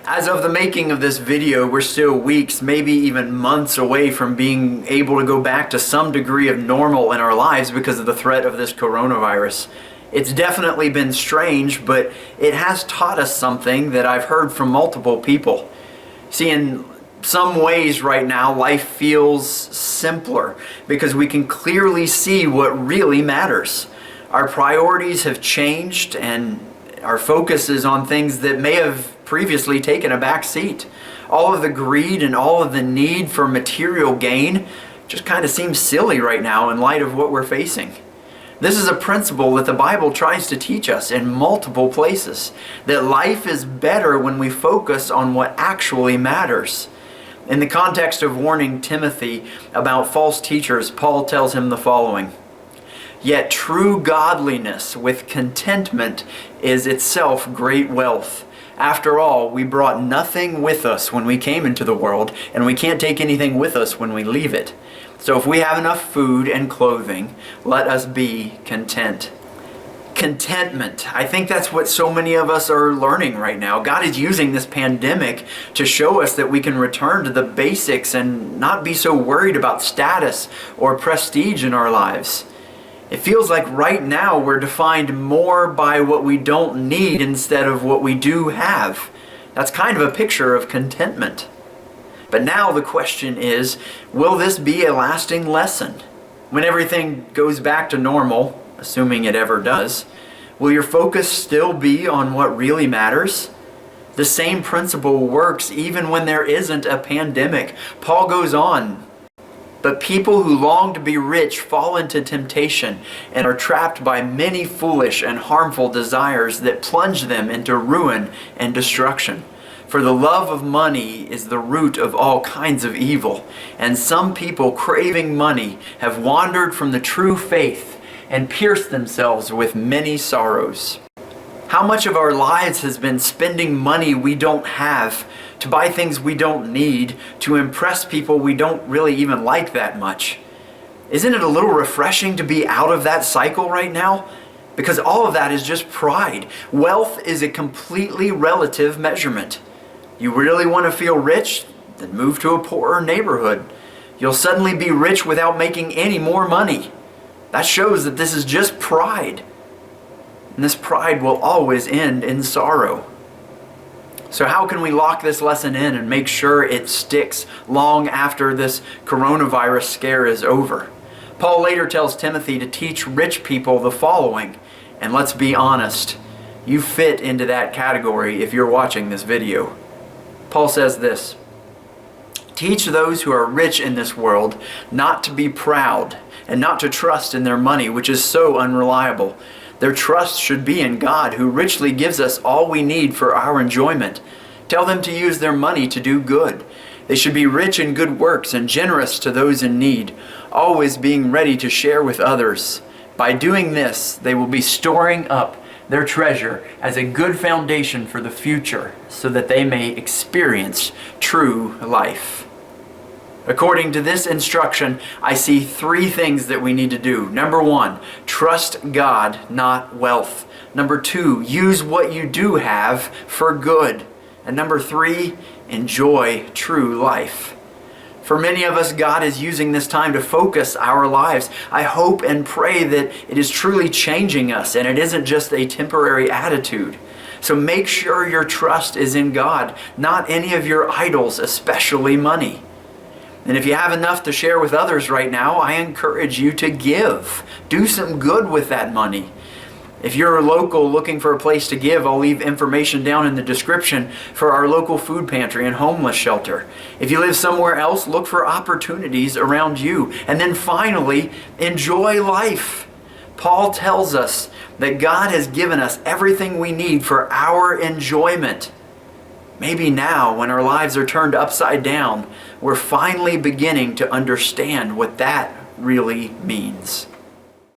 As of the making of this video, we're still weeks, maybe even months away from being able to go back to some degree of normal in our lives because of the threat of this coronavirus. It's definitely been strange, but it has taught us something that I've heard from multiple people. See, in some ways right now, life feels simpler because we can clearly see what really matters. Our priorities have changed and our focus is on things that may have previously taken a back seat. All of the greed and all of the need for material gain just kind of seems silly right now in light of what we're facing. This is a principle that the Bible tries to teach us in multiple places, that life is better when we focus on what actually matters. In the context of warning Timothy about false teachers, Paul tells him the following: "Yet true godliness with contentment is itself great wealth. After all, we brought nothing with us when we came into the world, and we can't take anything with us when we leave it. So if we have enough food and clothing, let us be content." Contentment. I think that's what so many of us are learning right now. God is using this pandemic to show us that we can return to the basics and not be so worried about status or prestige in our lives. It feels like right now we're defined more by what we don't need instead of what we do have. That's kind of a picture of contentment. But now the question is, will this be a lasting lesson? When everything goes back to normal, assuming it ever does, will your focus still be on what really matters? The same principle works even when there isn't a pandemic. Paul goes on, "But people who long to be rich fall into temptation and are trapped by many foolish and harmful desires that plunge them into ruin and destruction. For the love of money is the root of all kinds of evil, and some people craving money have wandered from the true faith and pierced themselves with many sorrows." How much of our lives has been spending money we don't have to buy things we don't need, to impress people we don't really even like that much? Isn't it a little refreshing to be out of that cycle right now? Because all of that is just pride. Wealth is a completely relative measurement. You really want to feel rich? Then move to a poorer neighborhood. You'll suddenly be rich without making any more money. That shows that this is just pride. And this pride will always end in sorrow. So how can we lock this lesson in and make sure it sticks long after this coronavirus scare is over? Paul later tells Timothy to teach rich people the following, and let's be honest, you fit into that category if you're watching this video. Paul says this: "Teach those who are rich in this world not to be proud and not to trust in their money, which is so unreliable. Their trust should be in God, who richly gives us all we need for our enjoyment. Tell them to use their money to do good. They should be rich in good works and generous to those in need, always being ready to share with others. By doing this, they will be storing up their treasure as a good foundation for the future, so that they may experience true life." According to this instruction, I see three things that we need to do. Number one, trust God, not wealth. Number two, use what you do have for good. And number three, enjoy true life. For many of us, God is using this time to focus our lives. I hope and pray that it is truly changing us and it isn't just a temporary attitude. So make sure your trust is in God, not any of your idols, especially money. And if you have enough to share with others right now, I encourage you to give. Do some good with that money. If you're local looking for a place to give, I'll leave information down in the description for our local food pantry and homeless shelter. If you live somewhere else, look for opportunities around you. And then finally, enjoy life. Paul tells us that God has given us everything we need for our enjoyment. Maybe now, when our lives are turned upside down, we're finally beginning to understand what that really means.